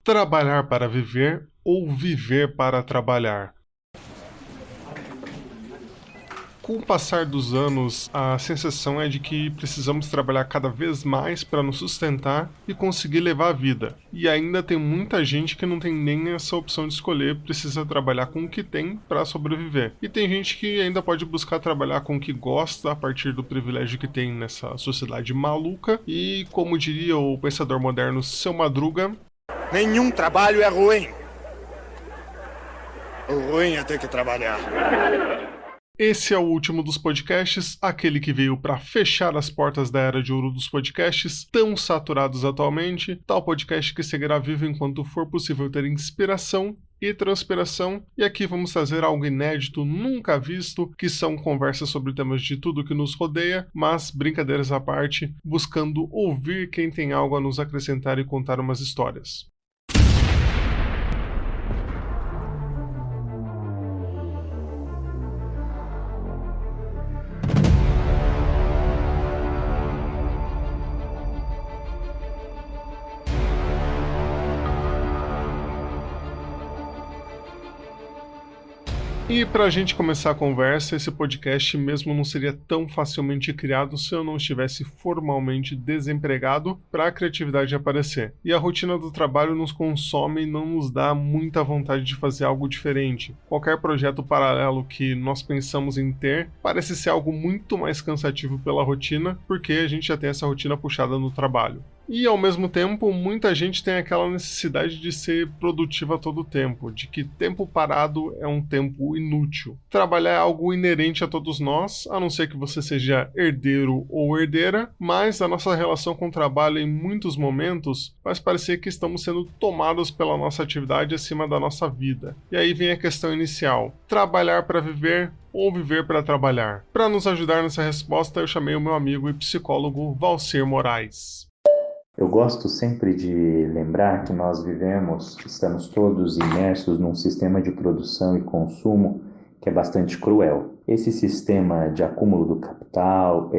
Trabalhar para viver ou viver para trabalhar? Com o passar dos anos, a sensação é de que precisamos trabalhar cada vez mais para nos sustentar e conseguir levar a vida. E ainda tem muita gente que não tem nem essa opção de escolher, precisa trabalhar com o que tem para sobreviver. E tem gente que ainda pode buscar trabalhar com o que gosta a partir do privilégio que tem nessa sociedade maluca. E como diria o pensador moderno Seu Madruga, nenhum trabalho é ruim. O ruim é ter que trabalhar. Esse é o último dos podcasts, aquele que veio para fechar as portas da era de ouro dos podcasts, tão saturados atualmente, tal podcast que seguirá vivo enquanto for possível ter inspiração e transpiração, e aqui vamos trazer algo inédito, nunca visto, que são conversas sobre temas de tudo que nos rodeia, mas brincadeiras à parte, buscando ouvir quem tem algo a nos acrescentar e contar umas histórias. E pra gente começar a conversa, esse podcast mesmo não seria tão facilmente criado se eu não estivesse formalmente desempregado para a criatividade aparecer. E a rotina do trabalho nos consome e não nos dá muita vontade de fazer algo diferente. Qualquer projeto paralelo que nós pensamos em ter parece ser algo muito mais cansativo pela rotina, porque a gente já tem essa rotina puxada no trabalho. E, ao mesmo tempo, muita gente tem aquela necessidade de ser produtiva a todo tempo, de que tempo parado é um tempo inútil. Trabalhar é algo inerente a todos nós, a não ser que você seja herdeiro ou herdeira, mas a nossa relação com o trabalho em muitos momentos faz parecer que estamos sendo tomados pela nossa atividade acima da nossa vida. E aí vem a questão inicial: trabalhar para viver ou viver para trabalhar? Para nos ajudar nessa resposta, eu chamei o meu amigo e psicólogo Valcir Moraes. Eu gosto sempre de lembrar que nós estamos todos imersos num sistema de produção e consumo que é bastante cruel. Esse sistema de acúmulo do capital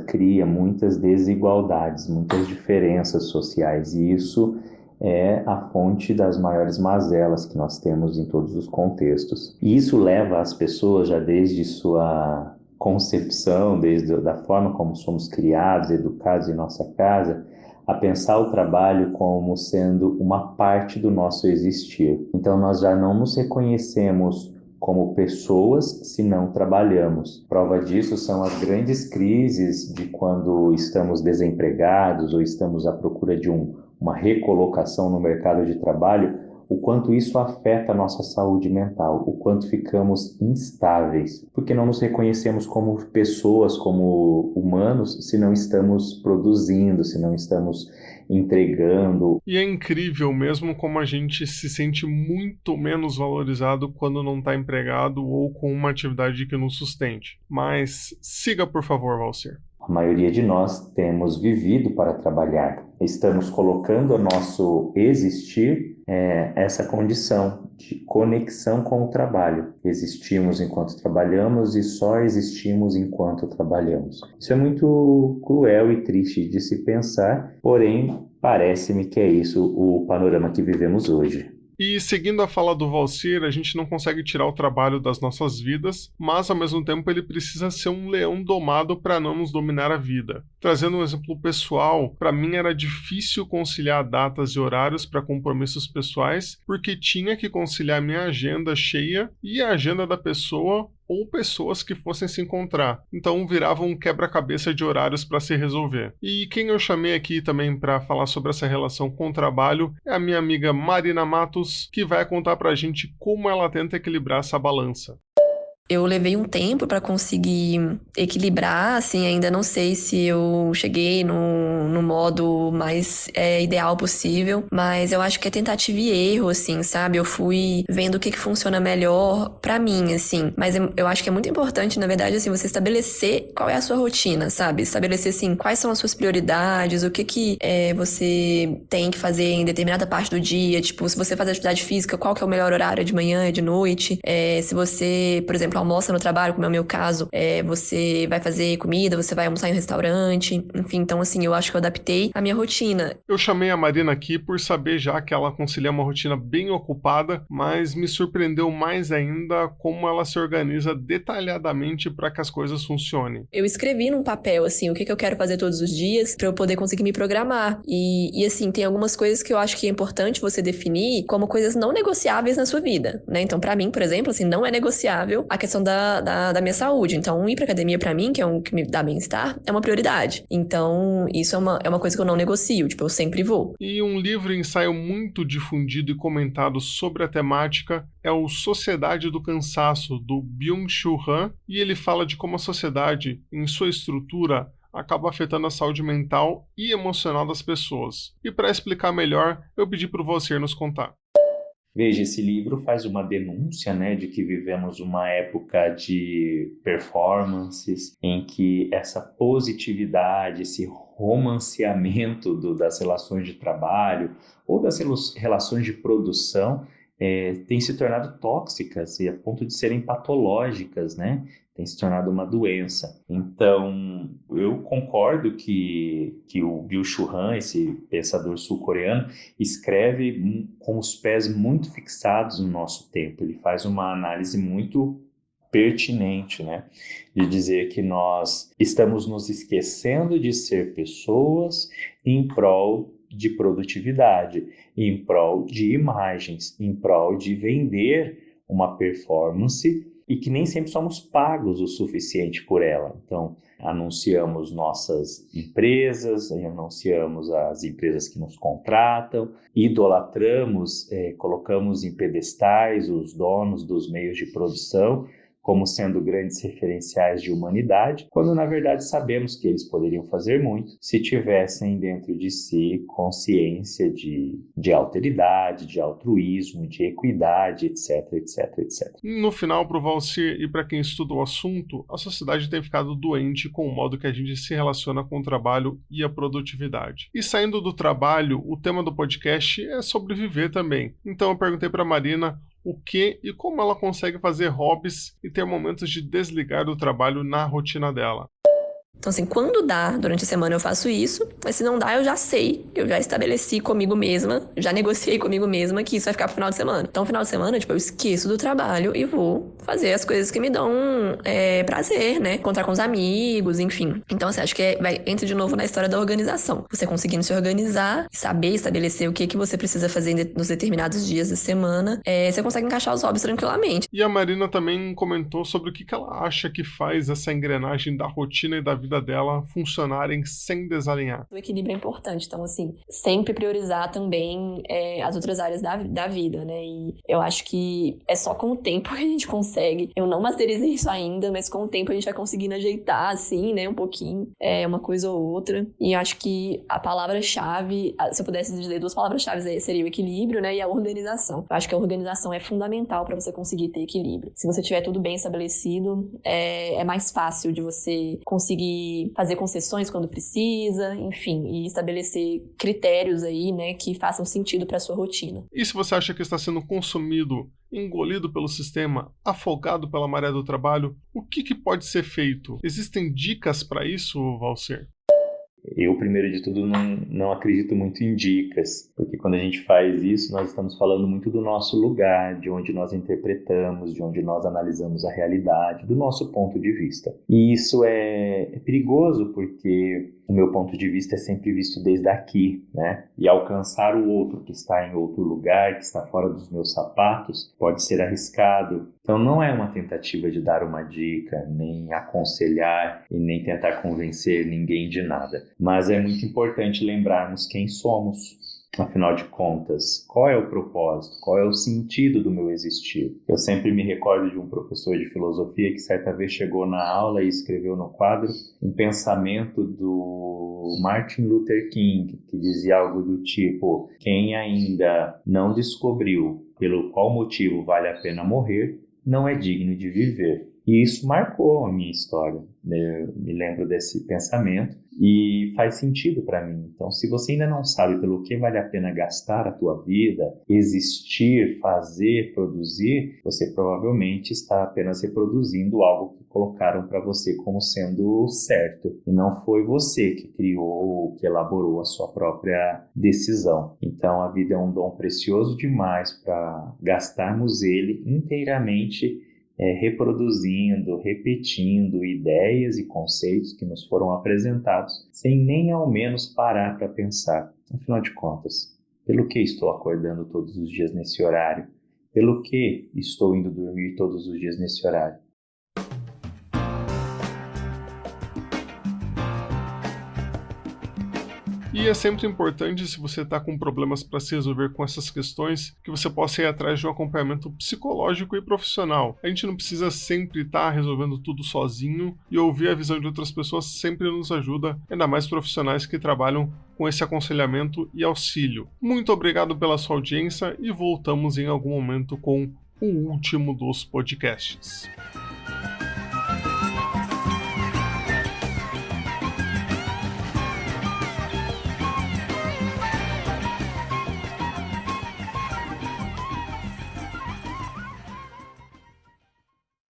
cria muitas desigualdades, muitas diferenças sociais, e isso é a fonte das maiores mazelas que nós temos em todos os contextos. E isso leva as pessoas, já desde sua concepção, desde da forma como somos criados, educados em nossa casa, a pensar o trabalho como sendo uma parte do nosso existir. Então nós já não nos reconhecemos como pessoas se não trabalhamos. Prova disso são as grandes crises de quando estamos desempregados ou estamos à procura de uma recolocação no mercado de trabalho, o quanto isso afeta a nossa saúde mental, o quanto ficamos instáveis, porque não nos reconhecemos como pessoas, como humanos, se não estamos produzindo, se não estamos entregando. E é incrível mesmo como a gente se sente muito menos valorizado quando não está empregado ou com uma atividade que nos sustente. Mas siga, por favor, Valcir. A maioria de nós temos vivido para trabalhar. Estamos colocando ao nosso existir essa condição de conexão com o trabalho. Existimos enquanto trabalhamos e só existimos enquanto trabalhamos. Isso é muito cruel e triste de se pensar, porém, parece-me que é isso o panorama que vivemos hoje. E seguindo a fala do Valcir, a gente não consegue tirar o trabalho das nossas vidas, mas ao mesmo tempo ele precisa ser um leão domado para não nos dominar a vida. Trazendo um exemplo pessoal, para mim era difícil conciliar datas e horários para compromissos pessoais, porque tinha que conciliar minha agenda cheia e a agenda da pessoa ou pessoas que fossem se encontrar. Então virava um quebra-cabeça de horários para se resolver. E quem eu chamei aqui também para falar sobre essa relação com o trabalho é a minha amiga Marina Matos, que vai contar pra gente como ela tenta equilibrar essa balança. Eu levei um tempo para conseguir equilibrar, assim, ainda não sei se eu cheguei no modo mais ideal possível, mas eu acho que é tentativa e erro, assim, sabe? Eu fui vendo o que funciona melhor pra mim, assim, mas eu acho que é muito importante, na verdade, assim, você estabelecer qual é a sua rotina, sabe? Estabelecer, assim, quais são as suas prioridades, o que você tem que fazer em determinada parte do dia, tipo, se você faz atividade física, qual que é o melhor horário, de manhã, de noite, se você, por exemplo, almoça no trabalho, como é o meu caso, você vai fazer comida, você vai almoçar em um restaurante, enfim, então assim, eu acho que eu adaptei a minha rotina. Eu chamei a Marina aqui por saber já que ela concilia uma rotina bem ocupada, mas me surpreendeu mais ainda como ela se organiza detalhadamente para que as coisas funcionem. Eu escrevi num papel, assim, o que eu quero fazer todos os dias pra eu poder conseguir me programar. E assim, tem algumas coisas que eu acho que é importante você definir como coisas não negociáveis na sua vida, né? Então, pra mim, por exemplo, assim, não é negociável a questão da minha saúde. Então, ir pra academia pra mim, que é um que me dá bem-estar, é uma prioridade. Então, isso é uma coisa que eu não negocio, tipo, eu sempre vou. E um livro e ensaio muito difundido e comentado sobre a temática é o Sociedade do Cansaço, do Byung-Chul Han, e ele fala de como a sociedade, em sua estrutura, acaba afetando a saúde mental e emocional das pessoas. E para explicar melhor, eu pedi para o Valcir nos contar. Veja, esse livro faz uma denúncia, né, de que vivemos uma época de performances em que essa positividade, esse romanceamento das relações de trabalho ou das relações de produção tem se tornado tóxicas e a ponto de serem patológicas, né? Tem se tornado uma doença. Então, eu concordo que o Byung-Chul Han, esse pensador sul-coreano, escreve com os pés muito fixados no nosso tempo. Ele faz uma análise muito pertinente, né? De dizer que nós estamos nos esquecendo de ser pessoas em prol de produtividade, em prol de imagens, em prol de vender uma performance e que nem sempre somos pagos o suficiente por ela. Então, anunciamos nossas empresas, anunciamos as empresas que nos contratam, idolatramos, colocamos em pedestais os donos dos meios de produção como sendo grandes referenciais de humanidade, quando na verdade sabemos que eles poderiam fazer muito se tivessem dentro de si consciência de alteridade, de altruísmo, de equidade, etc, etc, etc. No final, para o Valcir e para quem estuda o assunto, a sociedade tem ficado doente com o modo que a gente se relaciona com o trabalho e a produtividade. E saindo do trabalho, o tema do podcast é sobreviver também. Então eu perguntei para a Marina o que e como ela consegue fazer hobbies e ter momentos de desligar do trabalho na rotina dela. Então, assim, quando dá, durante a semana eu faço isso, mas se não dá, eu já sei, eu já estabeleci comigo mesma, já negociei comigo mesma que isso vai ficar pro final de semana. Então, final de semana, tipo, eu esqueço do trabalho e vou fazer as coisas que me dão prazer, né? Encontrar com os amigos, enfim. Então, assim, acho que entra de novo na história da organização. Você conseguindo se organizar, saber estabelecer o que você precisa fazer nos determinados dias da semana, você consegue encaixar os hobbies tranquilamente. E a Marina também comentou sobre o que ela acha que faz essa engrenagem da rotina e da vida dela funcionarem sem desalinhar. O equilíbrio é importante, então assim, sempre priorizar também as outras áreas da vida, né? E eu acho que é só com o tempo que a gente consegue. Eu não masterizei isso ainda, mas com o tempo a gente vai conseguindo ajeitar, assim, né? Um pouquinho, uma coisa ou outra. E eu acho que a palavra-chave, se eu pudesse dizer duas palavras-chave, seria o equilíbrio, né? E a organização. Eu acho que a organização é fundamental para você conseguir ter equilíbrio. Se você tiver tudo bem estabelecido, é mais fácil de você conseguir fazer concessões quando precisa, enfim, e estabelecer critérios aí, né, que façam sentido para sua rotina. E se você acha que está sendo consumido, engolido pelo sistema, afogado pela maré do trabalho, o que pode ser feito? Existem dicas para isso, Valcir? Eu, primeiro de tudo, não acredito muito em dicas, porque quando a gente faz isso, nós estamos falando muito do nosso lugar, de onde nós interpretamos, de onde nós analisamos a realidade, do nosso ponto de vista. E isso é perigoso, porque o meu ponto de vista é sempre visto desde aqui, né? E alcançar o outro que está em outro lugar, que está fora dos meus sapatos, pode ser arriscado. Então não é uma tentativa de dar uma dica, nem aconselhar e nem tentar convencer ninguém de nada. Mas é muito importante lembrarmos quem somos. Afinal de contas, qual é o propósito? Qual é o sentido do meu existir? Eu sempre me recordo de um professor de filosofia que certa vez chegou na aula e escreveu no quadro um pensamento do Martin Luther King, que dizia algo do tipo: quem ainda não descobriu pelo qual motivo vale a pena morrer, não é digno de viver. E isso marcou a minha história, né? Eu me lembro desse pensamento e faz sentido para mim. Então, se você ainda não sabe pelo que vale a pena gastar a tua vida, existir, fazer, produzir, você provavelmente está apenas reproduzindo algo que colocaram para você como sendo certo. E não foi você que criou ou que elaborou a sua própria decisão. Então, a vida é um dom precioso demais para gastarmos ele inteiramente reproduzindo, repetindo ideias e conceitos que nos foram apresentados, sem nem ao menos parar para pensar. Afinal de contas, pelo que estou acordando todos os dias nesse horário? Pelo que estou indo dormir todos os dias nesse horário? E é sempre importante, se você está com problemas para se resolver com essas questões, que você possa ir atrás de um acompanhamento psicológico e profissional. A gente não precisa sempre estar resolvendo tudo sozinho, e ouvir a visão de outras pessoas sempre nos ajuda, ainda mais profissionais que trabalham com esse aconselhamento e auxílio. Muito obrigado pela sua audiência e voltamos em algum momento com o último dos podcasts.